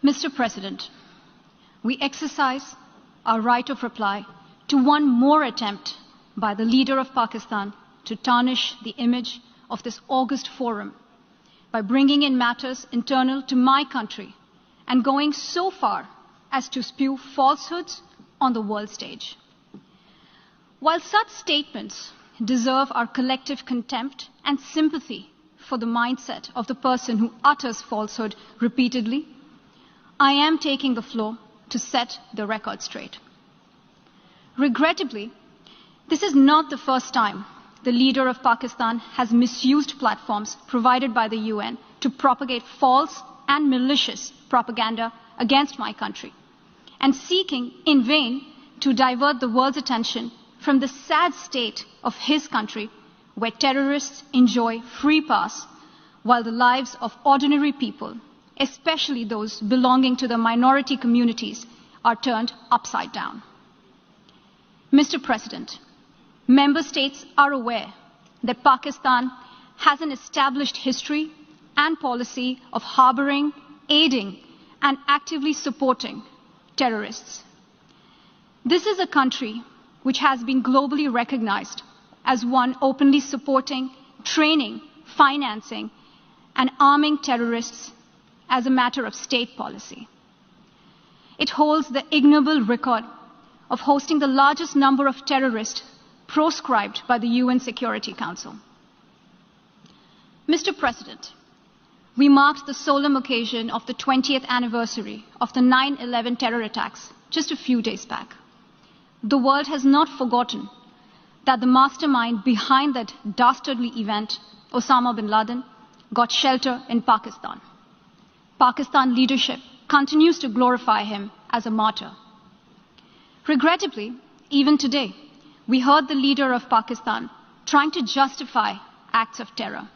Mr. President, we exercise our right of reply to one more attempt by the leader of Pakistan to tarnish the image of this august forum by bringing in matters internal to my country and going so far as to spew falsehoods on the world stage. While such statements deserve our collective contempt and sympathy for the mindset of the person who utters falsehood repeatedly, I am taking the floor to set the record straight. Regrettably, this is not the first time the leader of Pakistan has misused platforms provided by the UN to propagate false and malicious propaganda against my country, and seeking in vain to divert the world's attention from the sad state of his country, where terrorists enjoy free pass while the lives of ordinary people, especially those belonging to the minority communities, are turned upside down. Mr. President, member states are aware that Pakistan has an established history and policy of harboring, aiding, and actively supporting terrorists. This is a country which has been globally recognized as one openly supporting, training, financing, and arming terrorists as a matter of state policy. It holds the ignoble record of hosting the largest number of terrorists proscribed by the UN Security Council. Mr. President, we marked the solemn occasion of the 20th anniversary of the 9/11 terror attacks just a few days back. The world has not forgotten that the mastermind behind that dastardly event, Osama bin Laden, got shelter in Pakistan. Pakistan leadership continues to glorify him as a martyr. Regrettably, even today, we heard the leader of Pakistan trying to justify acts of terror.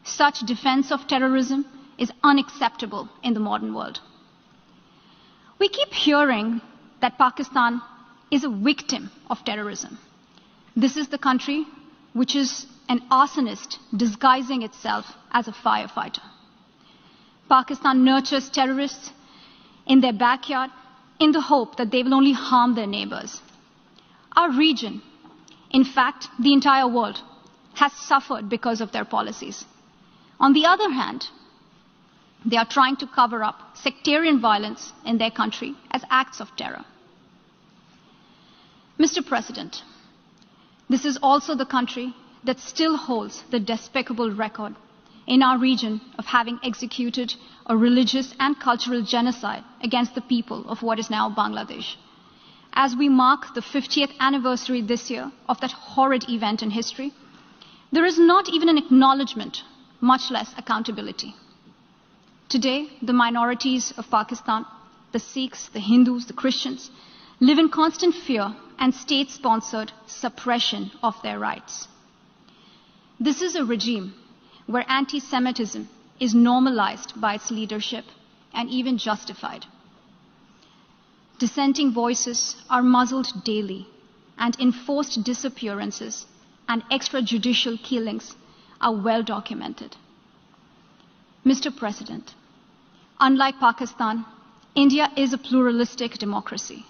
Such defense of terrorism is unacceptable in the modern world. We keep hearing that Pakistan is a victim of terrorism. This is the country which is an arsonist disguising itself as a firefighter. Pakistan nurtures terrorists in their backyard in the hope that they will only harm their neighbors. Our region, in fact, the entire world, has suffered because of their policies. On the other hand, they are trying to cover up sectarian violence in their country as acts of terror. Mr. President, this is also the country that still holds the despicable record in our region of having executed a religious and cultural genocide against the people of what is now Bangladesh. As we mark the 50th anniversary this year of that horrid event in history, there is not even an acknowledgement, much less accountability. Today, the minorities of Pakistan, the Sikhs, the Hindus, the Christians, live in constant fear and state-sponsored suppression of their rights. This is a regime where anti-Semitism is normalized by its leadership and even justified. Dissenting voices are muzzled daily, and enforced disappearances and extrajudicial killings are well documented. Mr. President, unlike Pakistan, India is a pluralistic democracy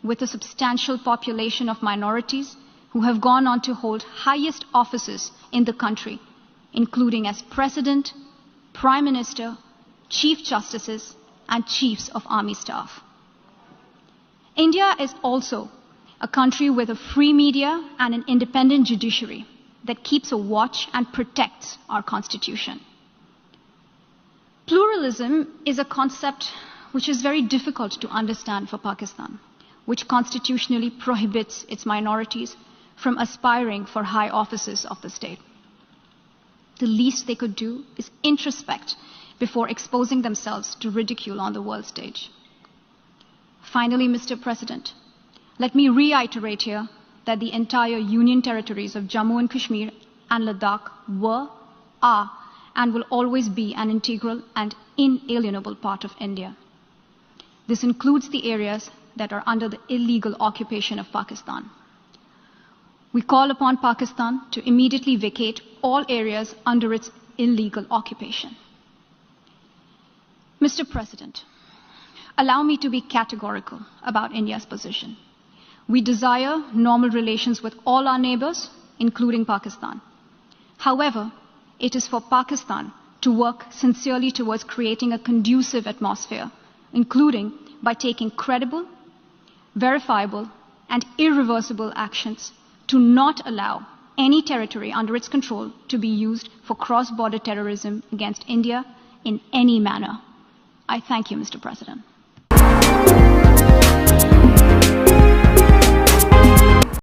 with a substantial population of minorities who have gone on to hold highest offices in the country, including as President, Prime Minister, Chief Justices, and Chiefs of Army Staff. India is also a country with a free media and an independent judiciary that keeps a watch and protects our constitution. Pluralism is a concept which is very difficult to understand for Pakistan, which constitutionally prohibits its minorities from aspiring for high offices of the state. The least they could do is introspect before exposing themselves to ridicule on the world stage. Finally, Mr. President, let me reiterate here that the entire Union territories of Jammu and Kashmir and Ladakh were, are, and will always be an integral and inalienable part of India. This includes the areas that are under the illegal occupation of Pakistan. We call upon Pakistan to immediately vacate all areas under its illegal occupation. Mr. President, Allow me to be categorical about India's position. We desire normal relations with all our neighbors, including Pakistan. However, it is for Pakistan to work sincerely towards creating a conducive atmosphere, including by taking credible, verifiable, and irreversible actions to not allow any territory under its control to be used for cross-border terrorism against India in any manner. I thank you, Mr. President.